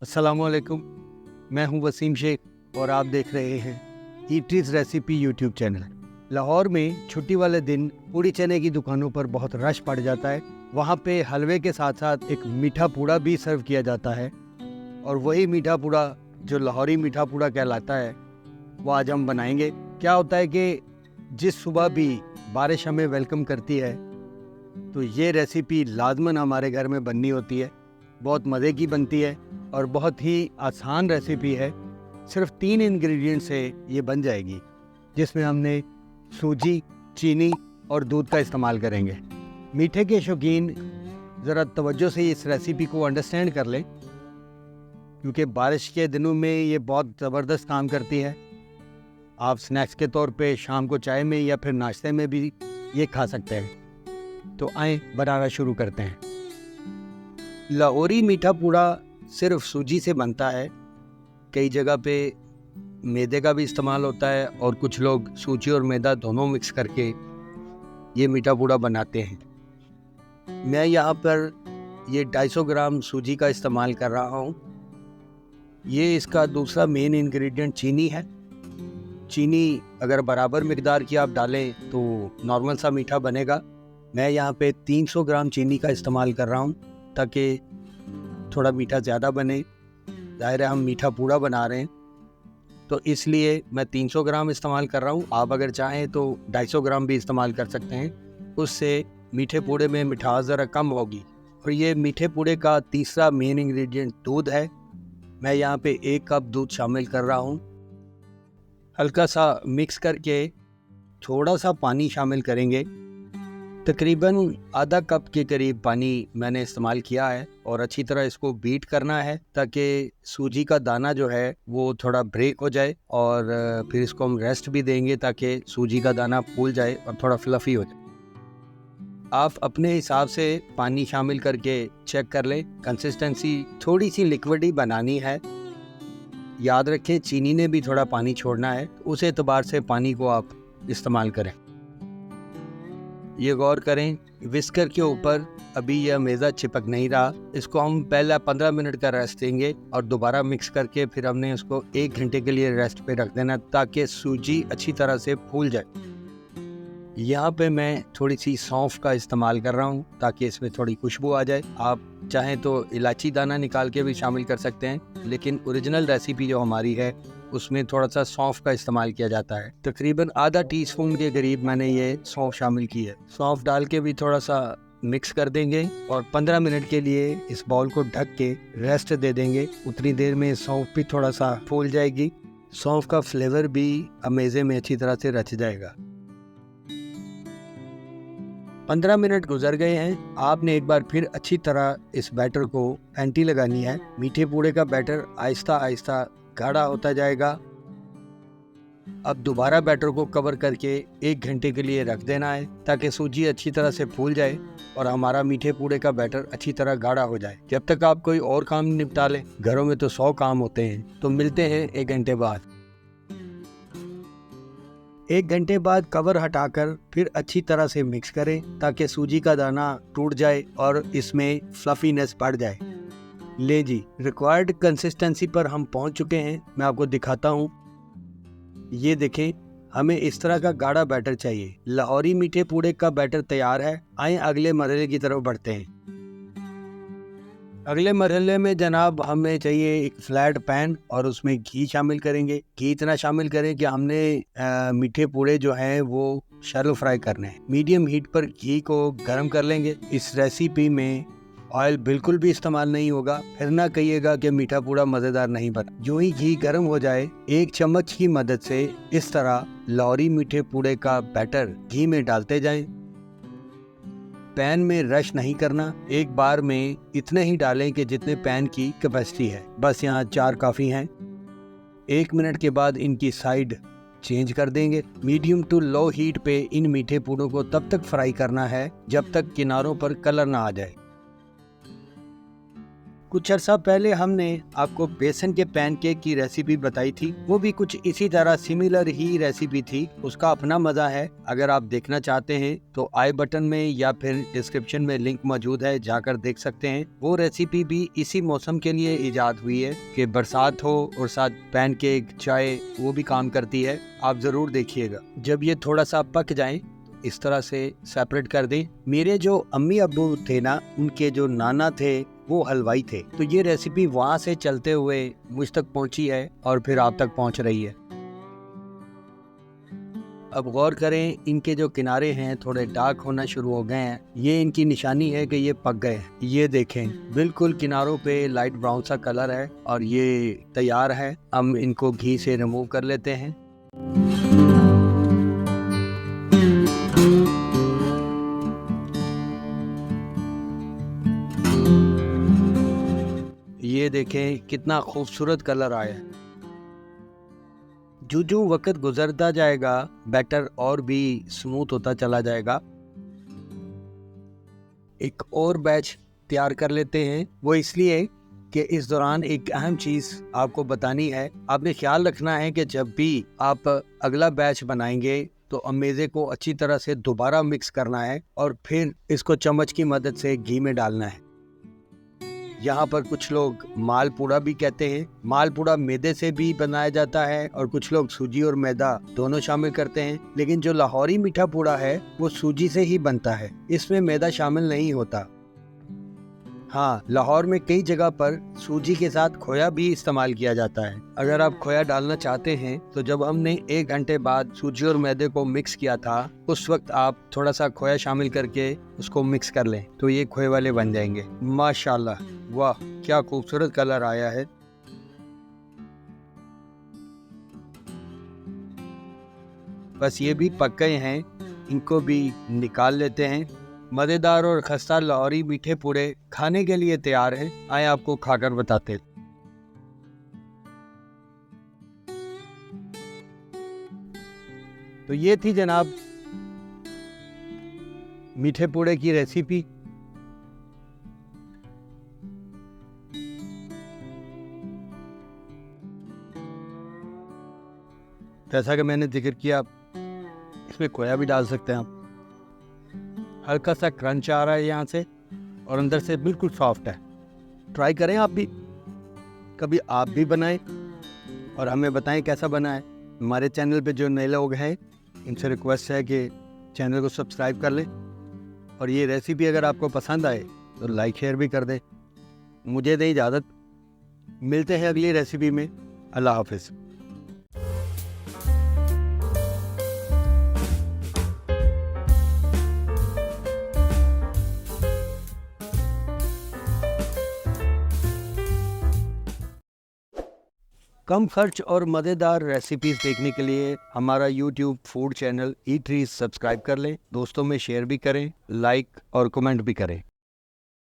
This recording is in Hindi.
अस्सलामुअलैकुम, मैं हूं वसीम शेख और आप देख रहे हैं ईटीज रेसिपी यूट्यूब चैनल। लाहौर में छुट्टी वाले दिन पूड़ी चने की दुकानों पर बहुत रश पड़ जाता है। वहां पे हलवे के साथ साथ एक मीठा पूड़ा भी सर्व किया जाता है और वही मीठा पूड़ा जो लाहौरी मीठा पूड़ा कहलाता है वो आज हम बनाएंगे। क्या होता है कि जिस सुबह भी बारिश हमें वेलकम करती है तो ये रेसिपी लाजमन हमारे घर में बननी होती है। बहुत मज़े की बनती है और बहुत ही आसान रेसिपी है। सिर्फ 3 इंग्रेडिएंट से ये बन जाएगी, जिसमें हमने सूजी, चीनी और दूध का इस्तेमाल करेंगे। मीठे के शौकीन ज़रा तवज्जो से इस रेसिपी को अंडरस्टैंड कर लें, क्योंकि बारिश के दिनों में ये बहुत ज़बरदस्त काम करती है। आप स्नैक्स के तौर पे शाम को चाय में या फिर नाश्ते में भी ये खा सकते हैं। तो आएँ बनाना शुरू करते हैं। लाहौरी मीठा पूड़ा सिर्फ सूजी से बनता है। कई जगह पे मैदे का भी इस्तेमाल होता है और कुछ लोग सूजी और मैदा दोनों मिक्स करके ये मीठा पूड़ा बनाते हैं। मैं यहाँ पर ये 250 ग्राम सूजी का इस्तेमाल कर रहा हूँ। ये इसका दूसरा मेन इंग्रेडिएंट चीनी है। चीनी अगर बराबर मिकदार की आप डालें तो नॉर्मल सा मीठा बनेगा। मैं यहाँ पे 300 ग्राम चीनी का इस्तेमाल कर रहा हूँ ताकि थोड़ा मीठा ज़्यादा बने। ज़ाहिर है हम मीठा पूड़ा बना रहे हैं तो इसलिए मैं 300 ग्राम इस्तेमाल कर रहा हूँ। आप अगर चाहें तो 250 ग्राम भी इस्तेमाल कर सकते हैं, उससे मीठे पूड़े में मिठास ज़रा कम होगी। और ये मीठे पूड़े का तीसरा मेन इंग्रेडिएंट दूध है। मैं यहाँ पे 1 कप दूध शामिल कर रहा हूँ। हल्का सा मिक्स करके थोड़ा सा पानी शामिल करेंगे। तकरीबन आधा कप के करीब पानी मैंने इस्तेमाल किया है और अच्छी तरह इसको बीट करना है ताकि सूजी का दाना जो है वो थोड़ा ब्रेक हो जाए और फिर इसको हम रेस्ट भी देंगे ताकि सूजी का दाना फूल जाए और थोड़ा फ्लफी हो जाए। आप अपने हिसाब से पानी शामिल करके चेक कर लें। कंसिस्टेंसी थोड़ी सी लिक्विड ही बनानी है। याद रखें चीनी ने भी थोड़ा पानी छोड़ना है, तो उस एतबार से पानी को आप इस्तेमाल करें। ये गौर करें विस्कर के ऊपर अभी यह मेज़ा चिपक नहीं रहा। इसको हम पहला 15 मिनट का रेस्ट देंगे और दोबारा मिक्स करके फिर हमने इसको 1 घंटे के लिए रेस्ट पे रख देना ताकि सूजी अच्छी तरह से फूल जाए। यहाँ पे मैं थोड़ी सी सौंफ का इस्तेमाल कर रहा हूँ ताकि इसमें थोड़ी खुशबू आ जाए। आप चाहें तो इलायची दाना निकाल के भी शामिल कर सकते हैं, लेकिन ओरिजिनल रेसिपी जो हमारी है उसमें थोड़ा सा सौंफ का इस्तेमाल किया जाता है। तकरीबन आधा टीस्पून के करीब मैंने ये सौंफ शामिल की है। सौंफ डाल के भी थोड़ा सा मिक्स कर देंगे और 15 मिनट के लिए इस बाउल को ढक के रेस्ट दे देंगे। उतनी देर में सौंफ भी थोड़ा सा फूल जाएगी। सौंफ का फ्लेवर भी मेज़े में अच्छी तरह से रच जाएगा। 15 मिनट गुजर गए हैं। आपने एक बार फिर अच्छी तरह इस बैटर को फेंटी लगानी है। मीठे पूड़े का बैटर आहिस्ता आहिस्ता गाढ़ा होता जाएगा। अब दोबारा बैटर को कवर करके 1 घंटे के लिए रख देना है ताकि सूजी अच्छी तरह से फूल जाए और हमारा मीठे पूड़े का बैटर अच्छी तरह गाढ़ा हो जाए। जब तक आप कोई और काम निपटा लें, घरों में तो 100 काम होते हैं। तो मिलते हैं 1 घंटे बाद। 1 घंटे बाद कवर हटाकर फिर अच्छी तरह से मिक्स करें ताकि सूजी का दाना टूट जाए और इसमें फ्लफीनेस बढ़ जाए। ले जी, रिक्वायर्ड कंसिस्टेंसी पर हम पहुंच चुके हैं। मैं आपको दिखाता हूं। ये देखें, हमें इस तरह का गाढ़ा बैटर चाहिए। लाहौरी मीठे पूड़े का बैटर तैयार है। आइए अगले मरहले की तरफ बढ़ते हैं। अगले मरहले में जनाब हमें चाहिए एक फ्लैट पैन और उसमें घी शामिल करेंगे। घी इतना शामिल करें कि हमने मीठे पूड़े जो हैं वो शैलो फ्राई करने हैं। मीडियम हीट पर घी को गर्म कर लेंगे। इस रेसिपी में ऑयल बिल्कुल भी इस्तेमाल नहीं होगा, फिर ना कहिएगा कि मीठा पूड़ा मज़ेदार नहीं बना। जो ही घी गर्म हो जाए, 1 चम्मच की मदद से इस तरह लाहौरी मीठे पूड़े का बैटर घी में डालते जाएं। पैन में रश नहीं करना। एक बार में इतने ही डालें कि जितने पैन की कैपेसिटी है। बस यहाँ 4 काफ़ी हैं। 1 मिनट के बाद इनकी साइड चेंज कर देंगे। मीडियम टू लो हीट पे इन मीठे पूड़ों को तब तक फ्राई करना है जब तक किनारों पर कलर ना आ जाए। कुछ अर्सा पहले हमने आपको बेसन के पैनकेक की रेसिपी बताई थी, वो भी कुछ इसी तरह सिमिलर ही रेसिपी थी। उसका अपना मजा है। अगर आप देखना चाहते हैं तो आई बटन में या फिर डिस्क्रिप्शन में लिंक मौजूद है, जाकर देख सकते हैं। वो रेसिपी भी इसी मौसम के लिए इजाद हुई है कि बरसात हो और साथ पैनकेक चाय वो भी काम करती है। आप जरूर देखिएगा। जब ये थोड़ा सा पक जाए इस तरह से सेपरेट कर दें। मेरे जो अम्मी अब्बू थे ना, उनके जो नाना थे वो हलवाई थे, तो ये रेसिपी वहाँ से चलते हुए मुझ तक पहुँची है और फिर आप तक पहुँच रही है। अब गौर करें, इनके जो किनारे हैं थोड़े डार्क होना शुरू हो गए हैं। ये इनकी निशानी है कि ये पक गए हैं। ये देखें, बिल्कुल किनारों पे लाइट ब्राउन सा कलर है और ये तैयार है। हम इनको घी से रिमूव कर लेते हैं। ये देखें कितना खूबसूरत कलर आया। जो वक्त गुजरता जाएगा बैटर और भी स्मूथ होता चला जाएगा। एक और बैच तैयार कर लेते हैं। वो इसलिए कि इस दौरान एक अहम चीज आपको बतानी है। आपने ख्याल रखना है कि जब भी आप अगला बैच बनाएंगे तो अमेज़े को अच्छी तरह से दोबारा मिक्स करना है और फिर इसको चम्मच की मदद से घी में डालना है। यहाँ पर कुछ लोग मालपुड़ा भी कहते हैं। मालपुड़ा मैदे से भी बनाया जाता है और कुछ लोग सूजी और मैदा दोनों शामिल करते हैं, लेकिन जो लाहौरी मीठा पूड़ा है वो सूजी से ही बनता है, इसमें मैदा शामिल नहीं होता। हाँ, लाहौर में कई जगह पर सूजी के साथ खोया भी इस्तेमाल किया जाता है। अगर आप खोया डालना चाहते हैं तो जब हमने 1 घंटे बाद सूजी और मैदे को मिक्स किया था, उस वक्त आप थोड़ा सा खोया शामिल करके उसको मिक्स कर लें तो ये खोए वाले बन जाएंगे। माशाल्लाह, वाह क्या खूबसूरत कलर आया है। बस ये भी पक गए हैं, इनको भी निकाल लेते हैं। मज़ेदार और खस्ता लाहौरी मीठे पूड़े खाने के लिए तैयार हैं। आए आपको खाकर बताते। तो ये थी जनाब मीठे पूड़े की रेसिपी। जैसा कि मैंने जिक्र किया, इसमें खोया भी डाल सकते हैं आप। हल्का सा क्रंच आ रहा है यहाँ से और अंदर से बिल्कुल सॉफ्ट है। ट्राई करें आप भी, कभी आप भी बनाएं और हमें बताएं कैसा बना है। हमारे चैनल पे जो नए लोग हैं इनसे रिक्वेस्ट है कि चैनल को सब्सक्राइब कर लें और ये रेसिपी अगर आपको पसंद आए तो लाइक शेयर भी कर दें। मुझे दें इजाज़त, मिलते हैं अगली रेसिपी में। अल्लाह हाफिज़। कम खर्च और मज़ेदार रेसिपीज़ देखने के लिए हमारा YouTube food channel eateries subscribe कर लें। दोस्तों में शेयर भी करें, लाइक और कमेंट भी करें।